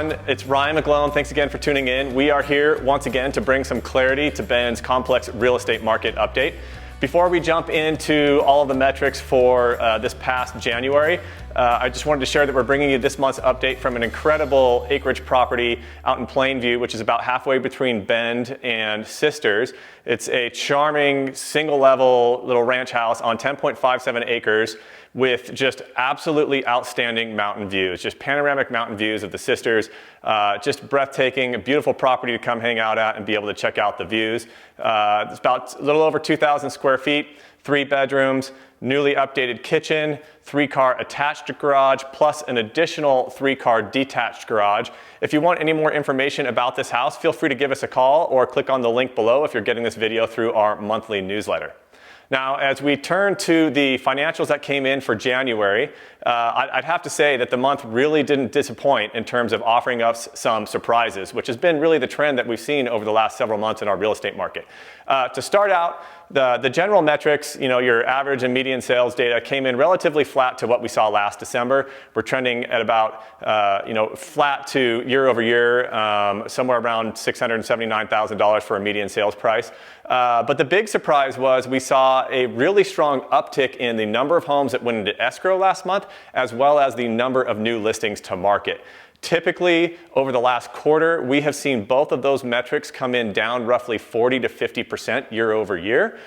everyone. It's Ryan McGlone. Thanks again for tuning in. We are here once again to bring some clarity to Bend's complex real estate market update. Before we jump into all of the metrics for this past January, I just wanted to share that we're bringing you this month's update from an incredible acreage property out in Plainview, which is about halfway between Bend and Sisters. It's a charming single-level little ranch house on 10.57 acres with just absolutely outstanding mountain views, just panoramic mountain views of the Sisters, just breathtaking, a beautiful property to come hang out at and be able to check out the views. It's about a little over 2,000 square feet, 3 bedrooms, newly updated kitchen, 3-car attached garage, plus an additional 3-car detached garage. If you want any more information about this house, feel free to give us a call or click on the link below if you're getting this video through our monthly newsletter. Now, as we turn to the financials that came in for January, I'd have to say that the month really didn't disappoint in terms of offering us some surprises, which has been really the trend that we've seen over the last several months in our real estate market. To start out, the general metrics, your average and median sales data came in relatively flat to what we saw last December. We're trending at about, flat to year over year, somewhere around $679,000 for a median sales price. But the big surprise was we saw a really strong uptick in the number of homes that went into escrow last month, as well as the number of new listings to market. Typically, over the last quarter, we have seen both of those metrics come in down roughly 40 to 50% year over year.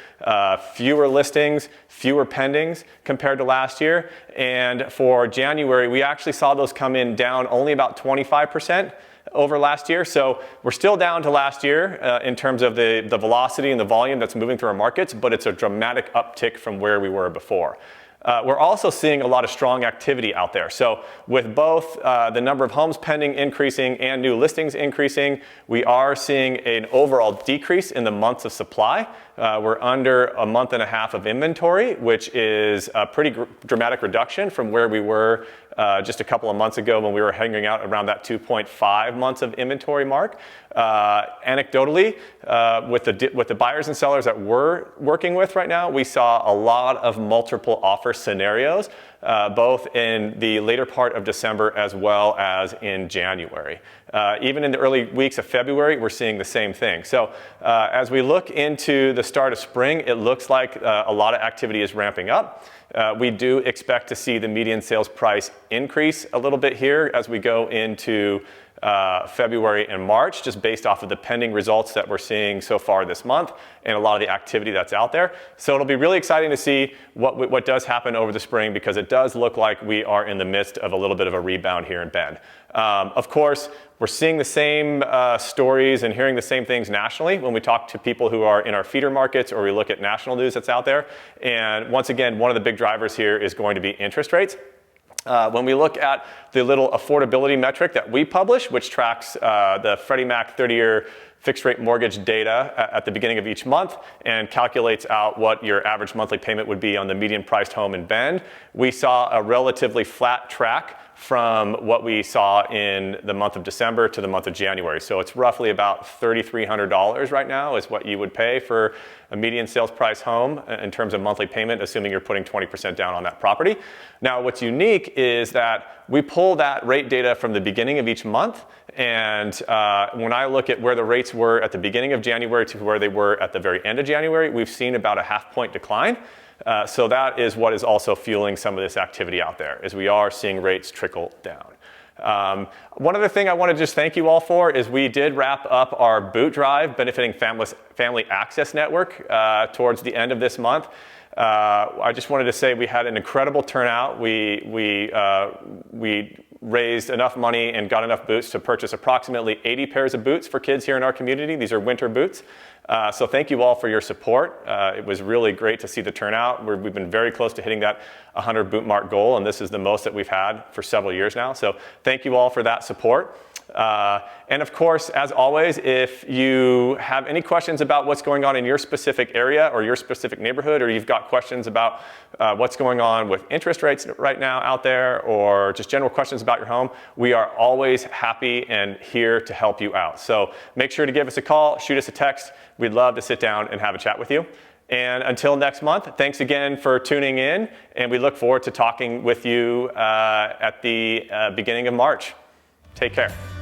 Fewer listings, fewer pendings compared to last year. And for January, we actually saw those come in down only about 25% over last year. So we're still down to last year in terms of the velocity and the volume that's moving through our markets, but it's a dramatic uptick from where we were before. We're also seeing a lot of strong activity out there. So with both the number of homes pending increasing and new listings increasing, we are seeing an overall decrease in the months of supply. We're under a month and a half of inventory, which is a pretty dramatic reduction from where we were just a couple of months ago when we were hanging out around that 2.5 months of inventory mark. Anecdotally, with the buyers and sellers that we're working with right now, we saw a lot of multiple offer scenarios, both in the later part of December as well as in January. Even in the early weeks of February, we're seeing the same thing. So as we look into the start of spring, it looks like a lot of activity is ramping up. We do expect to see the median sales price increase a little bit here as we go into February and March, just based off of the pending results that we're seeing so far this month and a lot of the activity that's out there. So it'll be really exciting to see what does happen over the spring, because it does look like we are in the midst of a little bit of a rebound here in Bend. Of course, we're seeing the same stories and hearing the same things nationally when we talk to people who are in our feeder markets or we look at national news that's out there. And once again, one of the big drivers here is going to be interest rates. When we look at the little affordability metric that we publish, which tracks the Freddie Mac 30-year fixed rate mortgage data at the beginning of each month and calculates out what your average monthly payment would be on the median priced home in Bend, we saw a relatively flat track from what we saw in the month of December to the month of January. So it's roughly about $3,300 right now is what you would pay for a median sales price home in terms of monthly payment, assuming you're putting 20% down on that property. Now, what's unique is that we pull that rate data from the beginning of each month. And when I look at where the rates were at the beginning of January to where they were at the very end of January, we've seen about a half-point decline. So that is what is also fueling some of this activity out there, is we are seeing rates trickle down. One other thing I want to just thank you all for is we did wrap up our boot drive benefiting Family Access Network towards the end of this month. I just wanted to say we had an incredible turnout. We raised enough money and got enough boots to purchase approximately 80 pairs of boots for kids here in our community. These are winter boots. So thank you all for your support. It was really great to see the turnout. We've been very close to hitting that 100 boot mark goal, and this is the most that we've had for several years now. So thank you all for that support. And of course, as always, if you have any questions about what's going on in your specific area or your specific neighborhood, or you've got questions about what's going on with interest rates right now out there, or just general questions about your home, we are always happy and here to help you out. So make sure to give us a call, shoot us a text. We'd love to sit down and have a chat with you. And until next month, thanks again for tuning in, and we look forward to talking with you at the beginning of March. Take care.